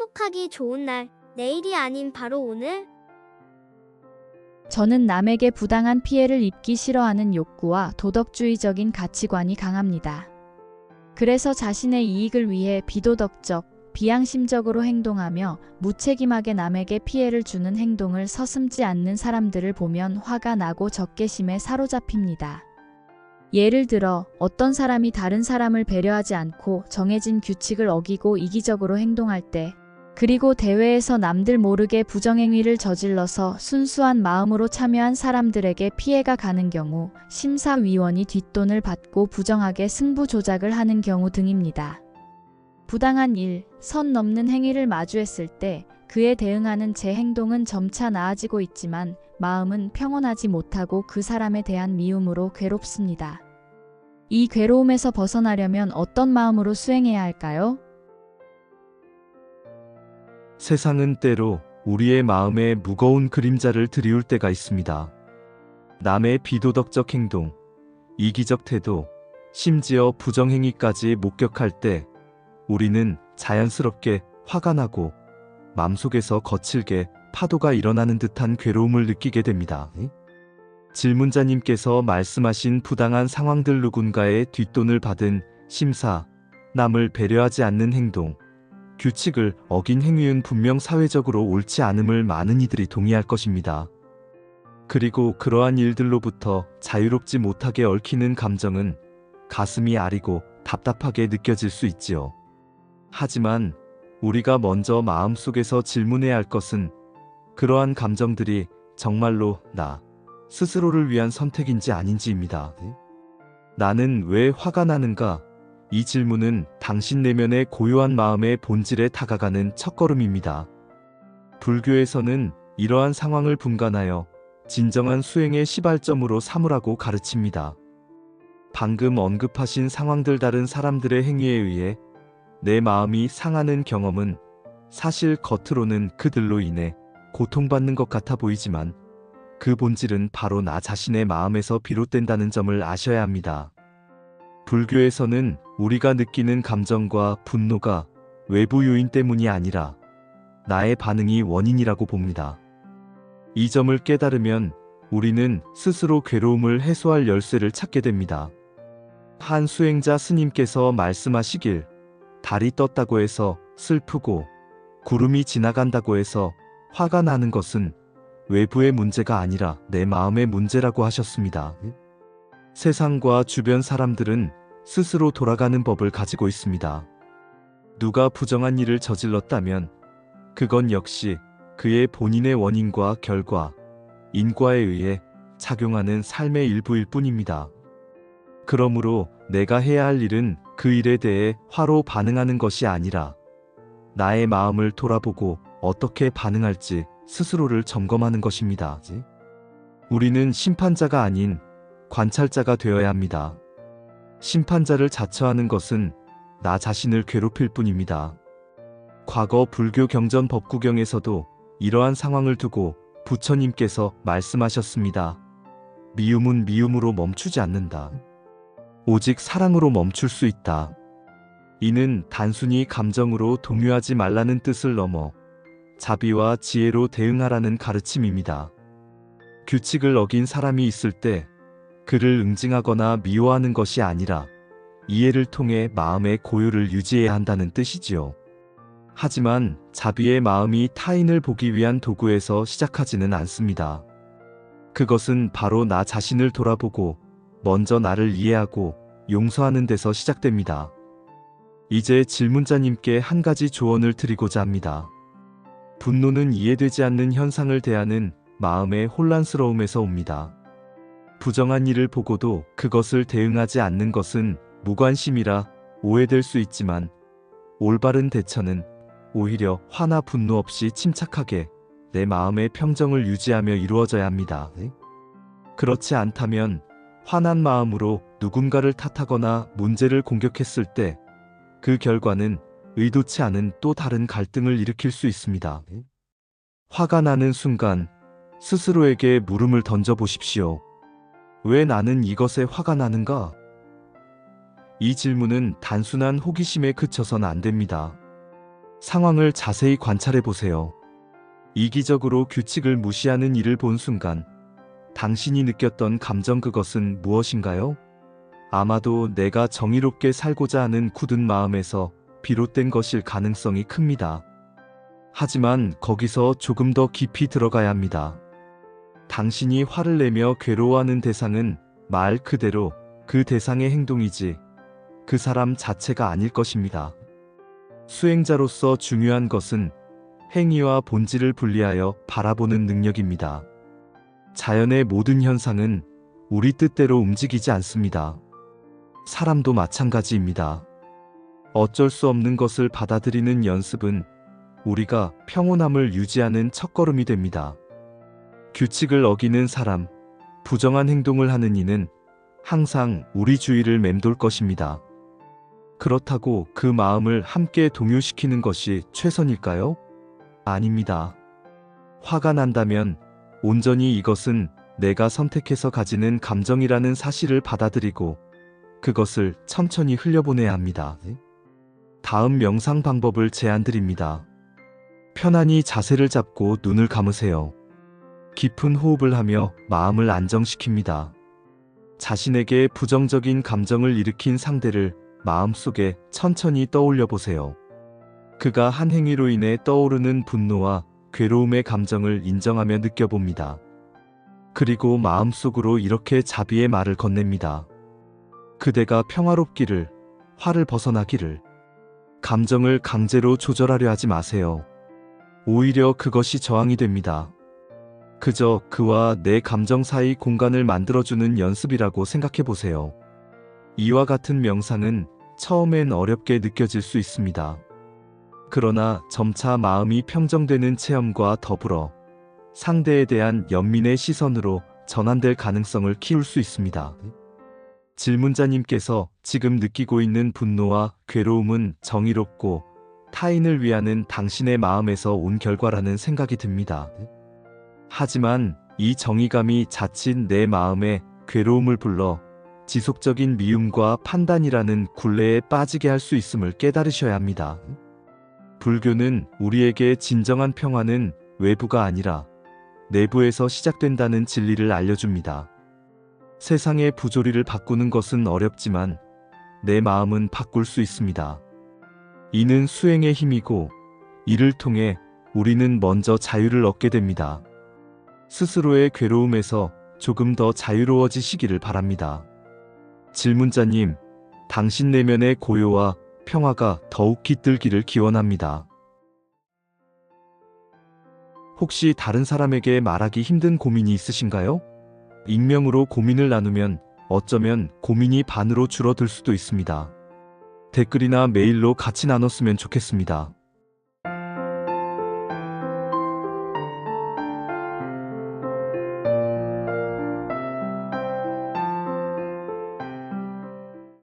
행복하기 좋은 날, 내일이 아닌 바로 오늘. 저는 남에게 부당한 피해를 입기 싫어하는 욕구와 도덕주의적인 가치관이 강합니다. 그래서 자신의 이익을 위해 비도덕적, 비양심적으로 행동하며 무책임하게 남에게 피해를 주는 행동을 서슴지 않는 사람들을 보면 화가 나고 적개심에 사로잡힙니다. 예를 들어 어떤 사람이 다른 사람을 배려하지 않고 정해진 규칙을 어기고 이기적으로 행동할 때, 그리고 대회에서 남들 모르게 부정행위를 저질러서 순수한 마음으로 참여한 사람들에게 피해가 가는 경우 심사위원이 뒷돈을 받고 부정하게 승부 조작을 하는 경우 등입니다. 부당한 일, 선 넘는 행위를 마주했을 때 그에 대응하는 제 행동은 점차 나아지고 있지만 마음은 평온하지 못하고 그 사람에 대한 미움으로 괴롭습니다. 이 괴로움에서 벗어나려면 어떤 마음으로 수행해야 할까요? 세상은 때로 우리의 마음에 무거운 그림자를 드리울 때가 있습니다. 남의 비도덕적 행동, 이기적 태도, 심지어 부정행위까지 목격할 때 우리는 자연스럽게 화가 나고 마음속에서 거칠게 파도가 일어나는 듯한 괴로움을 느끼게 됩니다. 질문자님께서 말씀하신 부당한 상황들, 누군가의 뒷돈을 받은 심사, 남을 배려하지 않는 행동, 규칙을 어긴 행위는 분명 사회적으로 옳지 않음을 많은 이들이 동의할 것입니다. 그리고 그러한 일들로부터 자유롭지 못하게 얽히는 감정은 가슴이 아리고 답답하게 느껴질 수 있지요. 하지만 우리가 먼저 마음속에서 질문해야 할 것은 그러한 감정들이 정말로 나 스스로를 위한 선택인지 아닌지입니다. 나는 왜 화가 나는가? 이 질문은 당신 내면의 고요한 마음의 본질에 다가가는 첫걸음입니다. 불교에서는 이러한 상황을 분간하여 진정한 수행의 시발점으로 삼으라고 가르칩니다. 방금 언급하신 상황들, 다른 사람들의 행위에 의해 내 마음이 상하는 경험은 사실 겉으로는 그들로 인해 고통받는 것 같아 보이지만 그 본질은 바로 나 자신의 마음에서 비롯된다는 점을 아셔야 합니다. 불교에서는 우리가 느끼는 감정과 분노가 외부 요인 때문이 아니라 나의 반응이 원인이라고 봅니다. 이 점을 깨달으면 우리는 스스로 괴로움을 해소할 열쇠를 찾게 됩니다. 한 수행자 스님께서 말씀하시길, 달이 떴다고 해서 슬프고 구름이 지나간다고 해서 화가 나는 것은 외부의 문제가 아니라 내 마음의 문제라고 하셨습니다. 세상과 주변 사람들은 스스로 돌아가는 법을 가지고 있습니다. 누가 부정한 일을 저질렀다면 그건 역시 그의 본인의 원인과 결과, 인과에 의해 작용하는 삶의 일부일 뿐입니다. 그러므로 내가 해야 할 일은 그 일에 대해 화로 반응하는 것이 아니라 나의 마음을 돌아보고 어떻게 반응할지 스스로를 점검하는 것입니다. 우리는 심판자가 아닌 관찰자가 되어야 합니다. 심판자를 자처하는 것은 나 자신을 괴롭힐 뿐입니다. 과거 불교 경전 법구경에서도 이러한 상황을 두고 부처님께서 말씀하셨습니다. 미움은 미움으로 멈추지 않는다. 오직 사랑으로 멈출 수 있다. 이는 단순히 감정으로 동요하지 말라는 뜻을 넘어 자비와 지혜로 대응하라는 가르침입니다. 규칙을 어긴 사람이 있을 때 그를 응징하거나 미워하는 것이 아니라 이해를 통해 마음의 고요를 유지해야 한다는 뜻이지요. 하지만 자비의 마음이 타인을 보기 위한 도구에서 시작하지는 않습니다. 그것은 바로 나 자신을 돌아보고 먼저 나를 이해하고 용서하는 데서 시작됩니다. 이제 질문자님께 한 가지 조언을 드리고자 합니다. 분노는 이해되지 않는 현상을 대하는 마음의 혼란스러움에서 옵니다. 부정한 일을 보고도 그것을 대응하지 않는 것은 무관심이라 오해될 수 있지만 올바른 대처는 오히려 화나 분노 없이 침착하게 내 마음의 평정을 유지하며 이루어져야 합니다. 그렇지 않다면 화난 마음으로 누군가를 탓하거나 문제를 공격했을 때 그 결과는 의도치 않은 또 다른 갈등을 일으킬 수 있습니다. 화가 나는 순간 스스로에게 물음을 던져보십시오. 왜 나는 이것에 화가 나는가? 이 질문은 단순한 호기심에 그쳐선 안 됩니다. 상황을 자세히 관찰해 보세요. 이기적으로 규칙을 무시하는 이를 본 순간 당신이 느꼈던 감정, 그것은 무엇인가요? 아마도 내가 정의롭게 살고자 하는 굳은 마음에서 비롯된 것일 가능성이 큽니다. 하지만 거기서 조금 더 깊이 들어가야 합니다. 당신이 화를 내며 괴로워하는 대상은 말 그대로 그 대상의 행동이지 그 사람 자체가 아닐 것입니다. 수행자로서 중요한 것은 행위와 본질을 분리하여 바라보는 능력입니다. 자연의 모든 현상은 우리 뜻대로 움직이지 않습니다. 사람도 마찬가지입니다. 어쩔 수 없는 것을 받아들이는 연습은 우리가 평온함을 유지하는 첫걸음이 됩니다. 규칙을 어기는 사람, 부정한 행동을 하는 이는 항상 우리 주위를 맴돌 것입니다. 그렇다고 그 마음을 함께 동요시키는 것이 최선일까요? 아닙니다. 화가 난다면 온전히 이것은 내가 선택해서 가지는 감정이라는 사실을 받아들이고 그것을 천천히 흘려보내야 합니다. 다음 명상 방법을 제안드립니다. 편안히 자세를 잡고 눈을 감으세요. 깊은 호흡을 하며 마음을 안정시킵니다. 자신에게 부정적인 감정을 일으킨 상대를 마음속에 천천히 떠올려 보세요. 그가 한 행위로 인해 떠오르는 분노와 괴로움의 감정을 인정하며 느껴봅니다. 그리고 마음속으로 이렇게 자비의 말을 건넵니다. 그대가 평화롭기를, 화를 벗어나기를. 감정을 강제로 조절하려 하지 마세요. 오히려 그것이 저항이 됩니다. 그저 그와 내 감정 사이 공간을 만들어주는 연습이라고 생각해 보세요. 이와 같은 명상은 처음엔 어렵게 느껴질 수 있습니다. 그러나 점차 마음이 평정되는 체험과 더불어 상대에 대한 연민의 시선으로 전환될 가능성을 키울 수 있습니다. 질문자님께서 지금 느끼고 있는 분노와 괴로움은 정의롭고 타인을 위하는 당신의 마음에서 온 결과라는 생각이 듭니다. 하지만 이 정의감이 자칫 내 마음에 괴로움을 불러 지속적인 미움과 판단이라는 굴레에 빠지게 할 수 있음을 깨달으셔야 합니다. 불교는 우리에게 진정한 평화는 외부가 아니라 내부에서 시작된다는 진리를 알려줍니다. 세상의 부조리를 바꾸는 것은 어렵지만 내 마음은 바꿀 수 있습니다. 이는 수행의 힘이고 이를 통해 우리는 먼저 자유를 얻게 됩니다. 스스로의 괴로움에서 조금 더 자유로워지시기를 바랍니다. 질문자님, 당신 내면의 고요와 평화가 더욱 깃들기를 기원합니다. 혹시 다른 사람에게 말하기 힘든 고민이 있으신가요? 익명으로 고민을 나누면 어쩌면 고민이 반으로 줄어들 수도 있습니다. 댓글이나 메일로 같이 나눴으면 좋겠습니다.